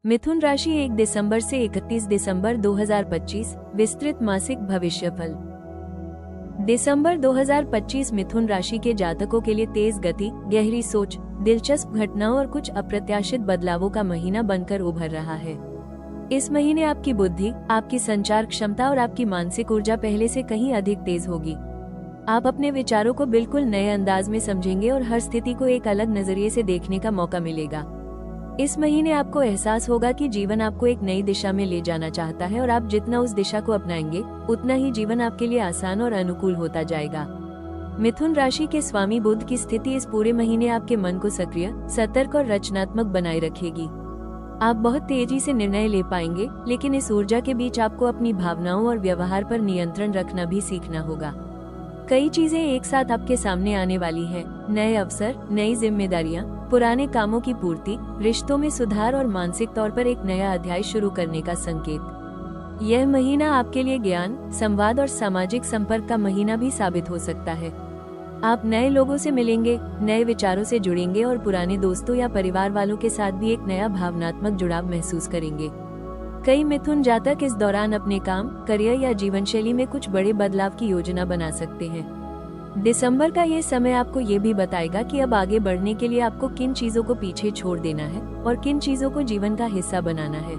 मिथुन राशि 1 दिसंबर से 31 दिसंबर 2025 विस्तृत मासिक भविष्यफल। दिसंबर 2025 मिथुन राशि के जातकों के लिए तेज गति, गहरी सोच, दिलचस्प घटनाओं और कुछ अप्रत्याशित बदलावों का महीना बनकर उभर रहा है। इस महीने आपकी बुद्धि, आपकी संचार क्षमता और आपकी मानसिक ऊर्जा पहले से कहीं अधिक तेज होगी। आप अपने विचारों को बिल्कुल नए अंदाज में समझेंगे और हर स्थिति को एक अलग नजरिए से देखने का मौका मिलेगा। इस महीने आपको एहसास होगा कि जीवन आपको एक नई दिशा में ले जाना चाहता है और आप जितना उस दिशा को अपनाएंगे, उतना ही जीवन आपके लिए आसान और अनुकूल होता जाएगा। मिथुन राशि के स्वामी बुध की स्थिति इस पूरे महीने आपके मन को सक्रिय, सतर्क और रचनात्मक बनाए रखेगी। आप बहुत तेजी से निर्णय ले पाएंगे, लेकिन इस ऊर्जा के बीच आपको अपनी भावनाओं और व्यवहार पर नियंत्रण रखना भी सीखना होगा। कई चीजें एक साथ आपके सामने आने वाली हैं, नए अवसर, नई जिम्मेदारियां, पुराने कामों की पूर्ति, रिश्तों में सुधार और मानसिक तौर पर एक नया अध्याय शुरू करने का संकेत। यह महीना आपके लिए ज्ञान, संवाद और सामाजिक संपर्क का महीना भी साबित हो सकता है। आप नए लोगों से मिलेंगे, नए विचारों से जुड़ेंगे और पुराने दोस्तों या परिवार वालों के साथ भी एक नया भावनात्मक जुड़ाव महसूस करेंगे। कई मिथुन जातक इस दौरान अपने काम, करियर या जीवनशैली में कुछ बड़े बदलाव की योजना बना सकते हैं। दिसंबर का ये समय आपको ये भी बताएगा कि अब आगे बढ़ने के लिए आपको किन चीजों को पीछे छोड़ देना है और किन चीजों को जीवन का हिस्सा बनाना है।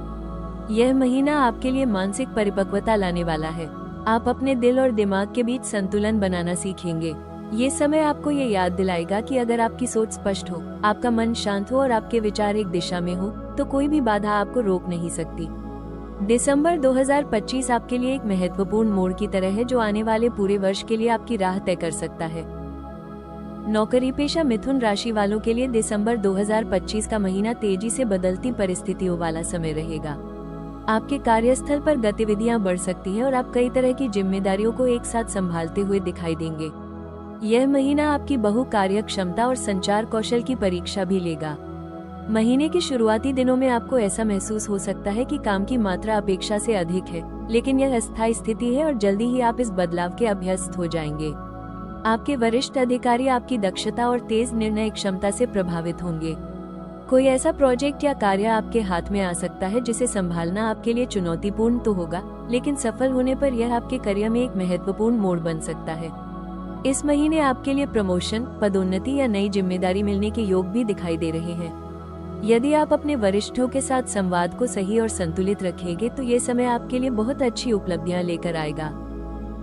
यह महीना आपके लिए मानसिक परिपक्वता लाने वाला है। आप अपने दिल और दिमाग के बीच संतुलन बनाना सीखेंगे। ये समय आपको ये याद दिलाएगा कि अगर आपकी सोच स्पष्ट हो, आपका मन शांत हो और आपके विचार एक दिशा में हो, तो कोई भी बाधा आपको रोक नहीं सकती। दिसंबर 2025 आपके लिए एक महत्वपूर्ण मोड़ की तरह है, जो आने वाले पूरे वर्ष के लिए आपकी राह तय कर सकता है। नौकरी पेशा मिथुन राशि वालों के लिए दिसंबर 2025 का महीना तेजी से बदलती परिस्थितियों वाला समय रहेगा। आपके कार्यस्थल पर गतिविधियां बढ़ सकती हैं और आप कई तरह की जिम्मेदारियों को एक साथ संभालते हुए दिखाई देंगे। यह महीना आपकी बहुकार्य क्षमता और संचार कौशल की परीक्षा भी लेगा। महीने के शुरुआती दिनों में आपको ऐसा महसूस हो सकता है कि काम की मात्रा अपेक्षा से अधिक है, लेकिन यह अस्थायी स्थिति है और जल्दी ही आप इस बदलाव के अभ्यस्त हो जाएंगे। आपके वरिष्ठ अधिकारी आपकी दक्षता और तेज निर्णय क्षमता से प्रभावित होंगे। कोई ऐसा प्रोजेक्ट या कार्य आपके हाथ में आ सकता है जिसे संभालना आपके लिए चुनौतीपूर्ण तो होगा, लेकिन सफल होने पर यह आपके करियर में एक महत्वपूर्ण मोड़ बन सकता है। इस महीने आपके लिए प्रमोशन, पदोन्नति या नई जिम्मेदारी मिलने के योग भी दिखाई दे रहे हैं। यदि आप अपने वरिष्ठों के साथ संवाद को सही और संतुलित रखेंगे तो ये समय आपके लिए बहुत अच्छी उपलब्धियां लेकर आएगा।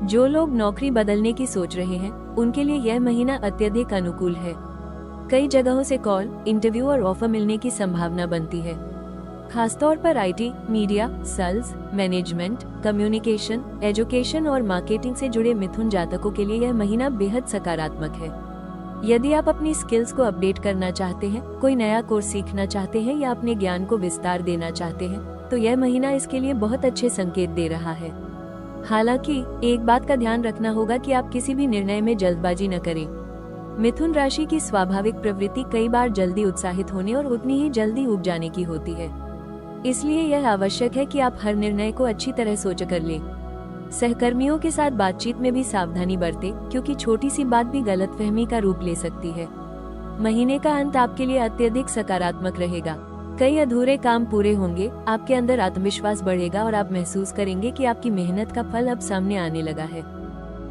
जो लोग नौकरी बदलने की सोच रहे हैं, उनके लिए यह महीना अत्यधिक अनुकूल है। कई जगहों से कॉल, इंटरव्यू और ऑफर मिलने की संभावना बनती है। खासतौर पर IT, media, sales, management, communication, education और मार्केटिंग से जुड़े मिथुन जातकों के लिए यह महीना बेहद सकारात्मक है। यदि आप अपनी स्किल्स को अपडेट करना चाहते हैं, कोई नया कोर्स सीखना चाहते हैं या अपने ज्ञान को विस्तार देना चाहते हैं, तो यह महीना इसके लिए बहुत अच्छे संकेत दे रहा है। हालांकि एक बात का ध्यान रखना होगा कि आप किसी भी निर्णय में जल्दबाजी न करें। मिथुन राशि की स्वाभाविक प्रवृत्ति कई बार जल्दी उत्साहित होने और उतनी ही जल्दी ऊब जाने की होती है। इसलिए यह आवश्यक है कि आप हर निर्णय को अच्छी तरह सोच कर लें। सहकर्मियों के साथ बातचीत में भी सावधानी बरतें, क्योंकि छोटी सी बात भी गलतफहमी का रूप ले सकती है। महीने का अंत आपके लिए अत्यधिक सकारात्मक रहेगा। कई अधूरे काम पूरे होंगे, आपके अंदर आत्मविश्वास बढ़ेगा और आप महसूस करेंगे कि आपकी मेहनत का फल अब सामने आने लगा है।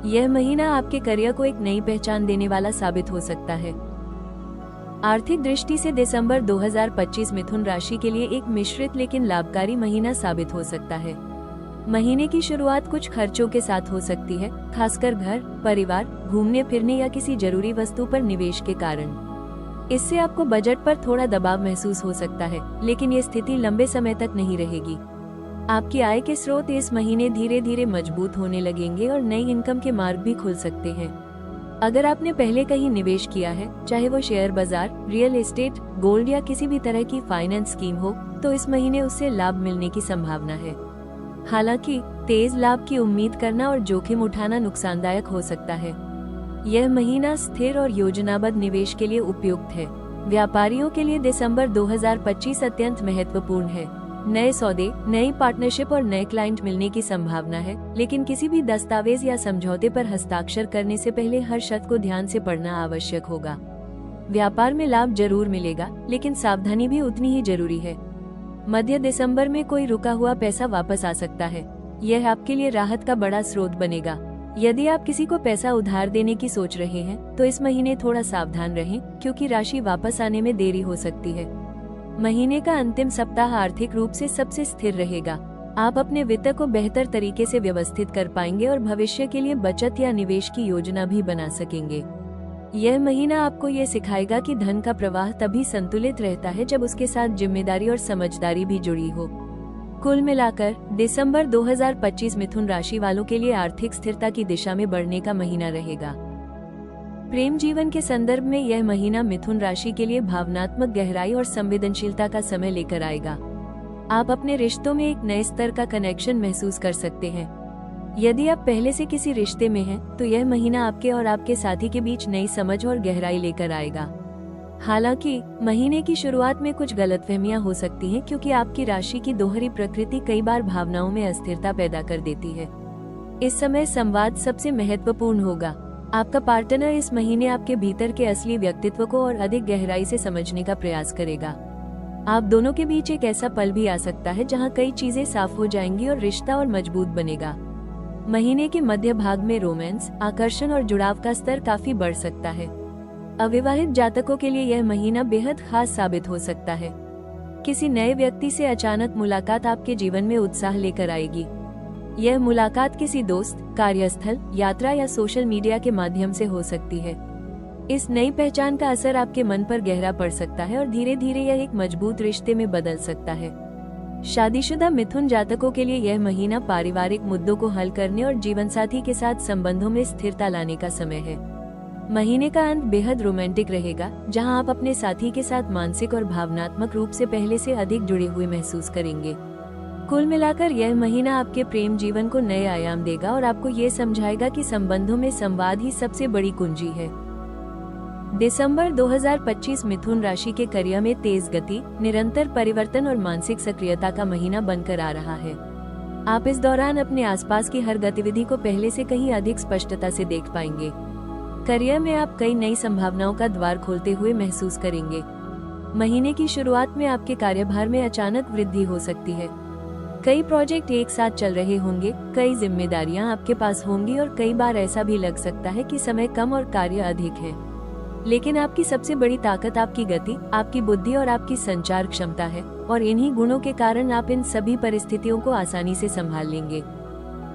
यह महीना आपके करियर को एक नई पहचान देने वाला साबित हो सकता है। आर्थिक दृष्टि से दिसंबर 2025 मिथुन राशि के लिए एक मिश्रित लेकिन लाभकारी महीना साबित हो सकता है। महीने की शुरुआत कुछ खर्चों के साथ हो सकती है, खासकर घर, परिवार, घूमने फिरने या किसी जरूरी वस्तु पर निवेश के कारण। इससे आपको बजट पर थोड़ा दबाव महसूस हो सकता है, लेकिन ये स्थिति लंबे समय तक नहीं रहेगी। आपकी आय के स्रोत इस महीने धीरे धीरे मजबूत होने लगेंगे और नई इनकम के मार्ग भी खुल सकते हैं। अगर आपने पहले कहीं निवेश किया है, चाहे वो शेयर बाजार, रियल एस्टेट, गोल्ड या किसी भी तरह की फाइनेंस स्कीम हो, तो इस महीने उससे लाभ मिलने की संभावना है। हालांकि तेज लाभ की उम्मीद करना और जोखिम उठाना नुकसानदायक हो सकता है। यह महीना स्थिर और योजनाबद्ध निवेश के लिए उपयुक्त है। व्यापारियों के लिए दिसंबर 2025 अत्यंत महत्वपूर्ण है। नए सौदे, नई पार्टनरशिप और नए क्लाइंट मिलने की संभावना है, लेकिन किसी भी दस्तावेज या समझौते पर हस्ताक्षर करने से पहले हर शर्त को ध्यान से पढ़ना आवश्यक होगा। व्यापार में लाभ जरूर मिलेगा, लेकिन सावधानी भी उतनी ही जरूरी है। मध्य दिसंबर में कोई रुका हुआ पैसा वापस आ सकता है। यह आपके लिए राहत का बड़ा स्रोत बनेगा। यदि आप किसी को पैसा उधार देने की सोच रहे हैं तो इस महीने थोड़ा सावधान रहें, क्योंकि राशि वापस आने में देरी हो सकती है। महीने का अंतिम सप्ताह आर्थिक रूप से सबसे स्थिर रहेगा। आप अपने वित्त को बेहतर तरीके से व्यवस्थित कर पाएंगे और भविष्य के लिए बचत या निवेश की योजना भी बना सकेंगे। यह महीना आपको ये सिखाएगा कि धन का प्रवाह तभी संतुलित रहता है जब उसके साथ जिम्मेदारी और समझदारी भी जुड़ी हो। कुल मिलाकर दिसंबर 2025 मिथुन राशि वालों के लिए आर्थिक स्थिरता की दिशा में बढ़ने का महीना रहेगा। प्रेम जीवन के संदर्भ में यह महीना मिथुन राशि के लिए भावनात्मक गहराई और संवेदनशीलता का समय लेकर आएगा। आप अपने रिश्तों में एक नए स्तर का कनेक्शन महसूस कर सकते हैं। यदि आप पहले से किसी रिश्ते में हैं, तो यह महीना आपके और आपके साथी के बीच नई समझ और गहराई लेकर आएगा। हालांकि महीने की शुरुआत में कुछ गलतफहमियां हो सकती हैं, क्योंकि आपकी राशि की दोहरी प्रकृति कई बार भावनाओं में अस्थिरता पैदा कर देती है। इस समय संवाद सबसे महत्वपूर्ण होगा। आपका पार्टनर इस महीने आपके भीतर के असली व्यक्तित्व को और अधिक गहराई से समझने का प्रयास करेगा। आप दोनों के बीच एक ऐसा पल भी आ सकता है जहां कई चीजें साफ हो जाएंगी और रिश्ता और मजबूत बनेगा। महीने के मध्य भाग में रोमांस, आकर्षण और जुड़ाव का स्तर काफी बढ़ सकता है। अविवाहित जातकों के लिए यह महीना बेहद खास साबित हो सकता है। किसी नए व्यक्ति से अचानक मुलाकात आपके जीवन में उत्साह लेकर आएगी। यह मुलाकात किसी दोस्त, कार्यस्थल, यात्रा या सोशल मीडिया के माध्यम से हो सकती है। इस नई पहचान का असर आपके मन पर गहरा पड़ सकता है और धीरे धीरे यह एक मजबूत रिश्ते में बदल सकता है। शादीशुदा मिथुन जातकों के लिए यह महीना पारिवारिक मुद्दों को हल करने और जीवनसाथी के साथ संबंधों में स्थिरता लाने का समय है। महीने का अंत बेहद रोमांटिक रहेगा, जहां आप अपने साथी के साथ मानसिक और भावनात्मक रूप से पहले से अधिक जुड़े हुए महसूस करेंगे। कुल मिलाकर यह महीना आपके प्रेम जीवन को नए आयाम देगा और आपको ये समझाएगा कि संबंधों में संवाद ही सबसे बड़ी कुंजी है। दिसंबर 2025 मिथुन राशि के करियर में तेज गति, निरंतर परिवर्तन और मानसिक सक्रियता का महीना बनकर आ रहा है। आप इस दौरान अपने आसपास की हर गतिविधि को पहले से कहीं अधिक स्पष्टता से देख पाएंगे। करियर में आप कई नई संभावनाओं का द्वार खोलते हुए महसूस करेंगे। महीने की शुरुआत में आपके कार्यभार में अचानक वृद्धि हो सकती है। कई प्रोजेक्ट एक साथ चल रहे होंगे, कई जिम्मेदारियां आपके पास होंगी और कई बार ऐसा भी लग सकता है कि समय कम और कार्य अधिक है। लेकिन आपकी सबसे बड़ी ताकत आपकी गति, आपकी बुद्धि और आपकी संचार क्षमता है, और इन्हीं गुणों के कारण आप इन सभी परिस्थितियों को आसानी से संभाल लेंगे।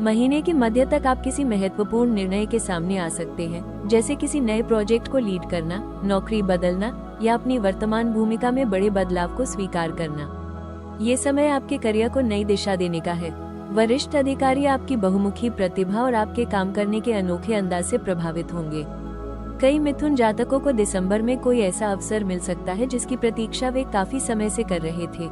महीने के मध्य तक आप किसी महत्वपूर्ण निर्णय के सामने आ सकते हैं, जैसे किसी नए प्रोजेक्ट को लीड करना, नौकरी बदलना या अपनी वर्तमान भूमिका में बड़े बदलाव को स्वीकार करना। ये समय आपके करियर को नई दिशा देने का है। वरिष्ठ अधिकारी आपकी बहुमुखी प्रतिभा और आपके काम करने के अनोखे अंदाज से प्रभावित होंगे। कई मिथुन जातकों को दिसंबर में कोई ऐसा अवसर मिल सकता है जिसकी प्रतीक्षा वे काफी समय से कर रहे थे।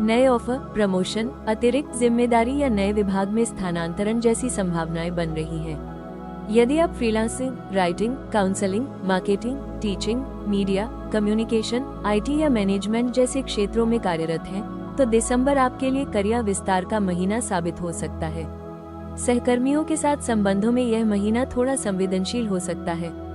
नए ऑफर, प्रमोशन, अतिरिक्त जिम्मेदारी या नए विभाग में स्थानांतरण जैसी संभावनाएं बन रही हैं। यदि आप freelancing, writing, counselling, marketing, teaching, media, communication, IT या मैनेजमेंट जैसे क्षेत्रों में कार्यरत हैं, तो दिसंबर आपके लिए करियर विस्तार का महीना साबित हो सकता है। सहकर्मियों के साथ संबंधों में यह महीना थोड़ा संवेदनशील हो सकता है।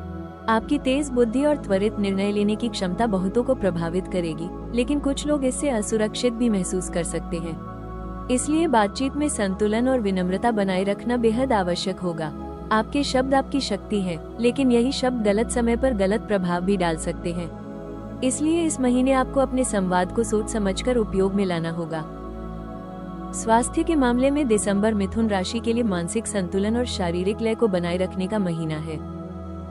आपकी तेज बुद्धि और त्वरित निर्णय लेने की क्षमता बहुतों को प्रभावित करेगी, लेकिन कुछ लोग इससे असुरक्षित भी महसूस कर सकते हैं। इसलिए बातचीत में संतुलन और विनम्रता बनाए रखना बेहद आवश्यक होगा। आपके शब्द आपकी शक्ति है, लेकिन यही शब्द गलत समय पर गलत प्रभाव भी डाल सकते हैं। इसलिए इस महीने आपको अपने संवाद को सोच समझकर उपयोग में लाना होगा। स्वास्थ्य के मामले में दिसंबर मिथुन राशि के लिए मानसिक संतुलन और शारीरिक लय को बनाए रखने का महीना है।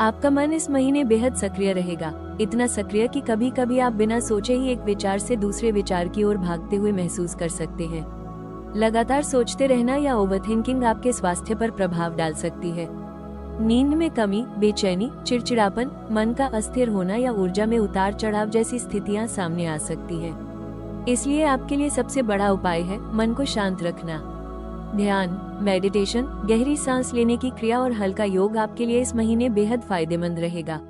आपका मन इस महीने बेहद सक्रिय रहेगा, इतना सक्रिय कि कभी कभी आप बिना सोचे ही एक विचार से दूसरे विचार की ओर भागते हुए महसूस कर सकते हैं। लगातार सोचते रहना या ओवरथिंकिंग आपके स्वास्थ्य पर प्रभाव डाल सकती है। नींद में कमी, बेचैनी, चिड़चिड़ापन, मन का अस्थिर होना या ऊर्जा में उतार चढ़ाव जैसी स्थितियां सामने आ सकती हैं। इसलिए आपके लिए सबसे बड़ा उपाय है मन को शांत रखना। ध्यान, मेडिटेशन, गहरी सांस लेने की क्रिया और हल्का योग आपके लिए इस महीने बेहद फायदेमंद रहेगा।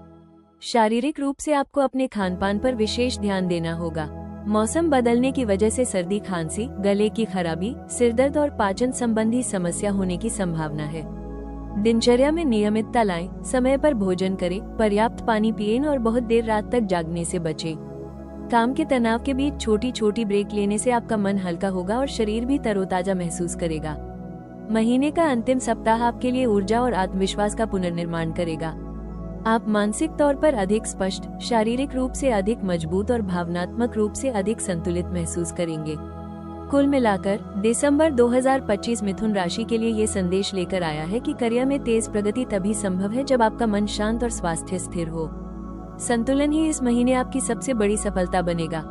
शारीरिक रूप से आपको अपने खानपान पर विशेष ध्यान देना होगा। मौसम बदलने की वजह से सर्दी, खांसी, गले की खराबी, सिरदर्द और पाचन संबंधी समस्या होने की संभावना है। दिनचर्या में नियमितता लाएं, समय पर भोजन करें, पर्याप्त पानी पिएं और बहुत देर रात तक जागने से बचें। काम के तनाव के बीच छोटी छोटी ब्रेक लेने से आपका मन हल्का होगा और शरीर भी तरोताजा महसूस करेगा। महीने का अंतिम सप्ताह आपके लिए ऊर्जा और आत्मविश्वास का पुनर्निर्माण करेगा। आप मानसिक तौर पर अधिक स्पष्ट, शारीरिक रूप से अधिक मजबूत और भावनात्मक रूप से अधिक संतुलित महसूस करेंगे। कुल मिलाकर दिसंबर 2025 मिथुन राशि के लिए ये संदेश लेकर आया है कि करियर में तेज प्रगति तभी संभव है जब आपका मन शांत और स्वास्थ्य स्थिर हो। संतुलन ही इस महीने आपकी सबसे बड़ी सफलता बनेगा।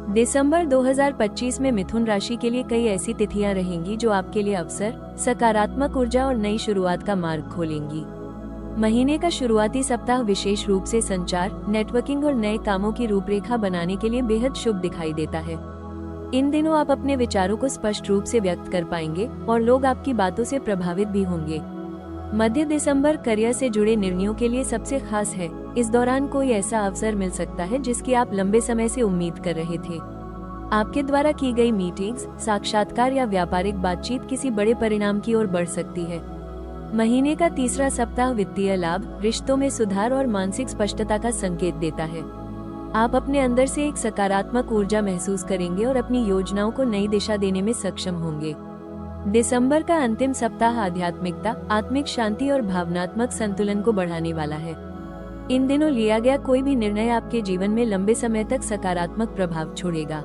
दिसंबर 2025 में मिथुन राशि के लिए कई ऐसी तिथियां रहेंगी जो आपके लिए अवसर, सकारात्मक ऊर्जा और नई शुरुआत का मार्ग खोलेंगी। महीने का शुरुआती सप्ताह विशेष रूप से संचार, नेटवर्किंग और नए कामों की रूपरेखा बनाने के लिए बेहद शुभ दिखाई देता है। इन दिनों आप अपने विचारों को स्पष्ट रूप से व्यक्त कर पाएंगे और लोग आपकी बातों से प्रभावित भी होंगे। मध्य दिसंबर करियर से जुड़े निर्णयों के लिए सबसे खास है। इस दौरान कोई ऐसा अवसर मिल सकता है जिसकी आप लंबे समय से उम्मीद कर रहे थे। आपके द्वारा की गई मीटिंग्स, साक्षात्कार या व्यापारिक बातचीत किसी बड़े परिणाम की ओर बढ़ सकती है। महीने का तीसरा सप्ताह वित्तीय लाभ, रिश्तों में सुधार और मानसिक स्पष्टता का संकेत देता है। आप अपने अंदर से एक सकारात्मक ऊर्जा महसूस करेंगे और अपनी योजनाओं को नई दिशा देने में सक्षम होंगे। दिसंबर का अंतिम सप्ताह आध्यात्मिकता, आत्मिक शांति और भावनात्मक संतुलन को बढ़ाने वाला है। इन दिनों लिया गया कोई भी निर्णय आपके जीवन में लंबे समय तक सकारात्मक प्रभाव छोड़ेगा।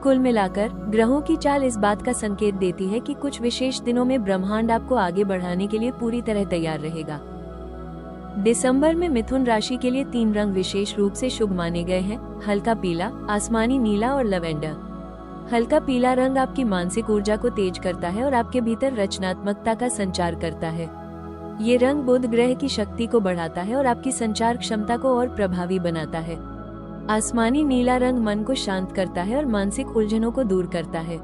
कुल मिलाकर ग्रहों की चाल इस बात का संकेत देती है कि कुछ विशेष दिनों में ब्रह्मांड आपको आगे बढ़ाने के लिए पूरी तरह तैयार रहेगा। दिसंबर में मिथुन राशि के लिए 3 रंग विशेष रूप से शुभ माने गए हैं: हल्का पीला, आसमानी नीला और लवेंडर। हल्का पीला रंग आपकी मानसिक ऊर्जा को तेज करता है और आपके भीतर रचनात्मकता का संचार करता है। ये रंग बुध ग्रह की शक्ति को बढ़ाता है और आपकी संचार क्षमता को और प्रभावी बनाता है। आसमानी नीला रंग मन को शांत करता है और मानसिक उलझनों को दूर करता है।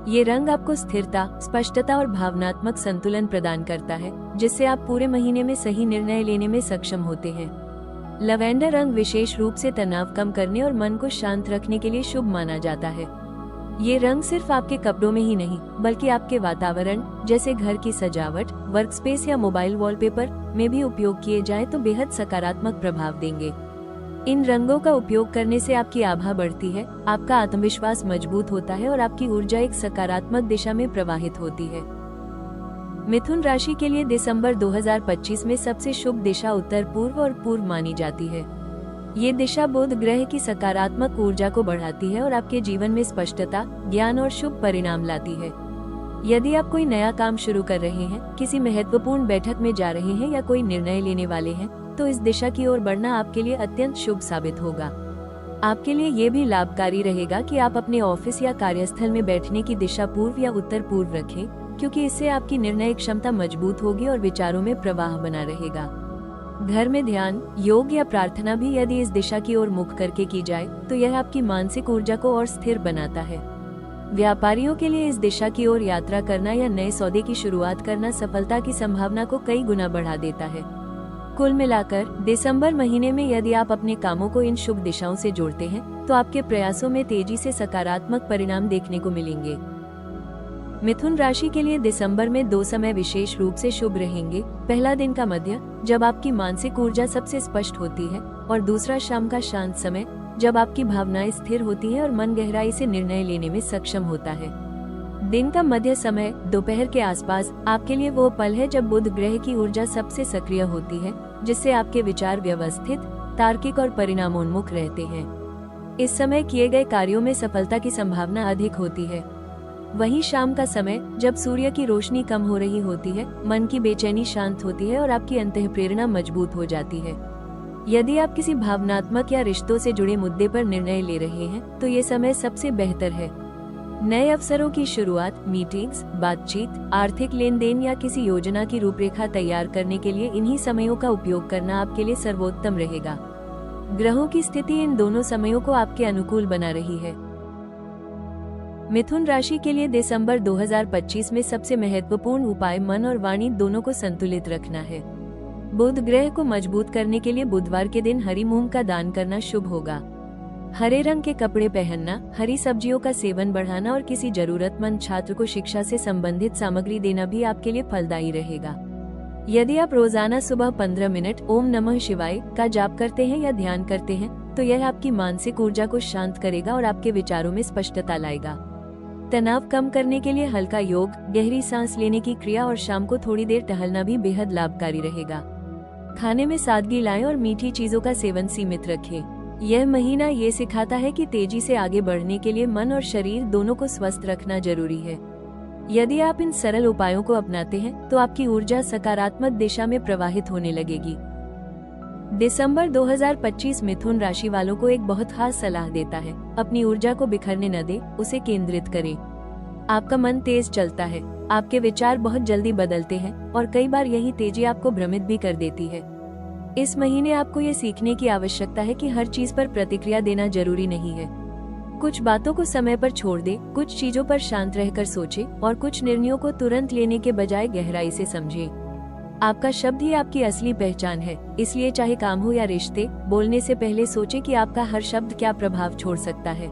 ये रंग आपको स्थिरता, स्पष्टता और भावनात्मक संतुलन प्रदान करता है, जिससे आप पूरे महीने में सही निर्णय लेने में सक्षम होते हैं। लवेंडर रंग विशेष रूप से तनाव कम करने और मन को शांत रखने के लिए शुभ माना जाता है। ये रंग सिर्फ आपके कपड़ों में ही नहीं, बल्कि आपके वातावरण, जैसे घर की सजावट, वर्कस्पेस या मोबाइल वॉलपेपर में भी उपयोग किए जाएं तो बेहद सकारात्मक प्रभाव देंगे। इन रंगों का उपयोग करने से आपकी आभा बढ़ती है, आपका आत्मविश्वास मजबूत होता है और आपकी ऊर्जा एक सकारात्मक दिशा में प्रवाहित होती है। मिथुन राशि के लिए दिसंबर 2025 में सबसे शुभ दिशा उत्तर पूर्व और पूर्व मानी जाती है। ये दिशा बुध ग्रह की सकारात्मक ऊर्जा को बढ़ाती है और आपके जीवन में स्पष्टता, ज्ञान और शुभ परिणाम लाती है। यदि आप कोई नया काम शुरू कर रहे हैं, किसी महत्वपूर्ण बैठक में जा रहे हैं या कोई निर्णय लेने वाले हैं, तो इस दिशा की ओर बढ़ना आपके लिए अत्यंत शुभ साबित होगा। आपके लिए ये भी लाभकारी रहेगा कि आप अपने ऑफिस या कार्यस्थल में बैठने की दिशा पूर्व या उत्तर पूर्व रखें, क्योंकि इससे आपकी निर्णय क्षमता मजबूत होगी और विचारों में प्रवाह बना रहेगा। घर में ध्यान, योग या प्रार्थना भी यदि इस दिशा की ओर मुख करके की जाए तो यह आपकी मानसिक ऊर्जा को और स्थिर बनाता है। व्यापारियों के लिए इस दिशा की ओर यात्रा करना या नए सौदे की शुरुआत करना सफलता की संभावना को कई गुना बढ़ा देता है। कुल मिलाकर दिसंबर महीने में यदि आप अपने कामों को इन शुभ दिशाओं से जोड़ते हैं तो आपके प्रयासों में तेजी से सकारात्मक परिणाम देखने को मिलेंगे। मिथुन राशि के लिए दिसंबर में 2 समय विशेष रूप से शुभ रहेंगे। पहला दिन का मध्य, जब आपकी मानसिक ऊर्जा सबसे स्पष्ट होती है, और दूसरा शाम का शांत समय, जब आपकी भावनाएं स्थिर होती हैं और मन गहराई से निर्णय लेने में सक्षम होता है। दिन का मध्य समय, दोपहर के आसपास, आपके लिए वो पल है जब बुध ग्रह की ऊर्जा सबसे सक्रिय होती है, जिससे आपके विचार व्यवस्थित, तार्किक और परिणामोन्मुख रहते हैं। इस समय किए गए कार्यों में सफलता की संभावना अधिक होती है। वहीं शाम का समय, जब सूर्य की रोशनी कम हो रही होती है, मन की बेचैनी शांत होती है और आपकी अंतःप्रेरणा मजबूत हो जाती है। यदि आप किसी भावनात्मक या रिश्तों से जुड़े मुद्दे पर निर्णय ले रहे हैं, तो ये समय सबसे बेहतर है। नए अवसरों की शुरुआत, मीटिंग्स, बातचीत, आर्थिक लेन देन या किसी योजना की रूपरेखा तैयार करने के लिए इन्हीं समयों का उपयोग करना आपके लिए सर्वोत्तम रहेगा। ग्रहों की स्थिति इन दोनों समयों को आपके अनुकूल बना रही है। मिथुन राशि के लिए दिसंबर 2025 में सबसे महत्वपूर्ण उपाय मन और वाणी दोनों को संतुलित रखना है। बुध ग्रह को मजबूत करने के लिए बुधवार के दिन हरी मूंग का दान करना शुभ होगा। हरे रंग के कपड़े पहनना, हरी सब्जियों का सेवन बढ़ाना और किसी जरूरतमंद छात्र को शिक्षा से संबंधित सामग्री देना भी आपके लिए फलदायी रहेगा। यदि आप रोजाना सुबह 15 मिनट ओम नमः शिवाय का जाप करते हैं या ध्यान करते हैं, तो यह आपकी मानसिक ऊर्जा को शांत करेगा और आपके विचारों में स्पष्टता लाएगा। तनाव कम करने के लिए हल्का योग, गहरी सांस लेने की क्रिया और शाम को थोड़ी देर टहलना भी बेहद लाभकारी रहेगा। खाने में सादगी लाएं और मीठी चीजों का सेवन सीमित रखें। यह महीना ये सिखाता है कि तेजी से आगे बढ़ने के लिए मन और शरीर दोनों को स्वस्थ रखना जरूरी है। यदि आप इन सरल उपायों को अपनाते हैं तो आपकी ऊर्जा सकारात्मक दिशा में प्रवाहित होने लगेगी। दिसंबर 2025 मिथुन राशि वालों को एक बहुत खास सलाह देता है। अपनी ऊर्जा को बिखरने न दें, उसे केंद्रित करें। आपका मन तेज चलता है, आपके विचार बहुत जल्दी बदलते हैं और कई बार यही तेजी आपको भ्रमित भी कर देती है। इस महीने आपको ये सीखने की आवश्यकता है कि हर चीज पर प्रतिक्रिया देना जरूरी नहीं है। कुछ बातों को समय पर छोड़ दे, कुछ चीजों पर शांत रहकर सोचे और कुछ निर्णयों को तुरंत लेने के बजाय गहराई से समझें। आपका शब्द ही आपकी असली पहचान है, इसलिए चाहे काम हो या रिश्ते, बोलने से पहले सोचें कि आपका हर शब्द क्या प्रभाव छोड़ सकता है।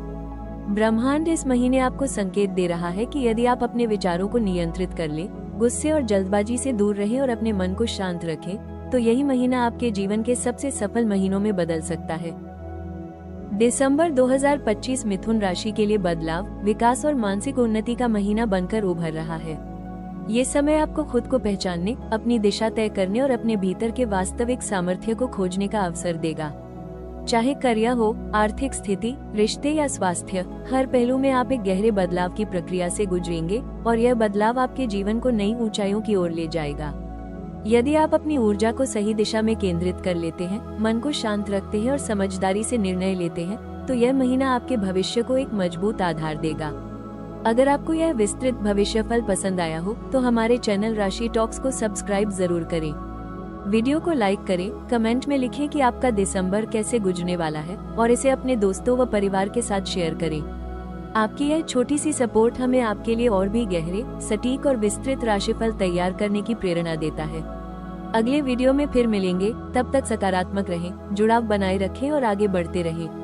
ब्रह्मांड इस महीने आपको संकेत दे रहा है कि यदि आप अपने विचारों को नियंत्रित कर ले, गुस्से और जल्दबाजी से दूर रहें और अपने मन को शांत रखें, तो यही महीना आपके जीवन के सबसे सफल महीनों में बदल सकता है। दिसंबर 2025 मिथुन राशि के लिए बदलाव, विकास और मानसिक उन्नति का महीना बनकर उभर रहा है। ये समय आपको खुद को पहचानने, अपनी दिशा तय करने और अपने भीतर के वास्तविक सामर्थ्य को खोजने का अवसर देगा। चाहे करियर हो, आर्थिक स्थिति, रिश्ते या स्वास्थ्य, हर पहलू में आप एक गहरे बदलाव की प्रक्रिया से गुजरेंगे और यह बदलाव आपके जीवन को नई ऊंचाइयों की ओर ले जाएगा। यदि आप अपनी ऊर्जा को सही दिशा में केंद्रित कर लेते हैं, मन को शांत रखते हैं और समझदारी से निर्णय लेते हैं, तो यह महीना आपके भविष्य को एक मजबूत आधार देगा। अगर आपको यह विस्तृत भविष्यफल पसंद आया हो तो हमारे चैनल राशि टॉक्स को सब्सक्राइब जरूर करें। वीडियो को लाइक करें, कमेंट में लिखें कि आपका दिसंबर कैसे गुजरने वाला है और इसे अपने दोस्तों व परिवार के साथ शेयर करें। आपकी यह छोटी सी सपोर्ट हमें आपके लिए और भी गहरे, सटीक और विस्तृत राशिफल तैयार करने की प्रेरणा देता है। अगले वीडियो में फिर मिलेंगे, तब तक सकारात्मक रहें, जुड़ाव बनाए रखें और आगे बढ़ते रहें।